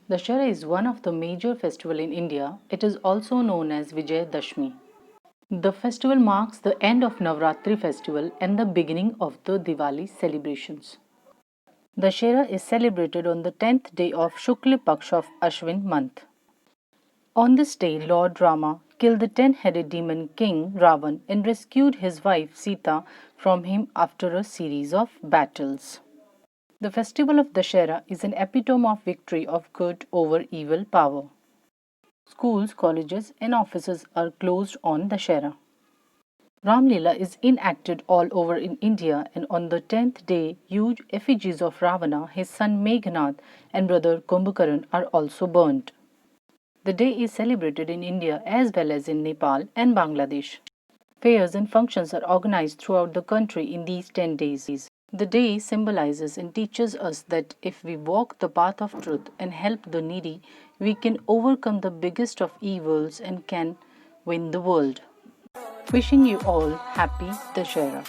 Dussehra is one of the major festivals in India. It is also known as Vijay Dashmi. The festival marks the end of Navratri festival and the beginning of the Diwali celebrations. Dussehra is celebrated on the 10th day of Shukla Paksh of Ashwin month. On this day, Lord Rama killed the 10-headed demon king Ravan and rescued his wife Sita from him after a series of battles. The festival of Dussehra is an epitome of victory of good over evil power. Schools, colleges, and offices are closed on Dussehra. Ramlila is enacted all over in India, and on the 10th day, huge effigies of Ravana, his son Meghnath, and brother Kumbhakaran are also burnt. The day is celebrated in India as well as in Nepal and Bangladesh. Fairs and functions are organized throughout the country in these 10 days. The day symbolizes and teaches us that if we walk the path of truth and help the needy, we can overcome the biggest of evils and can win the world. Wishing you all happy Dussehra.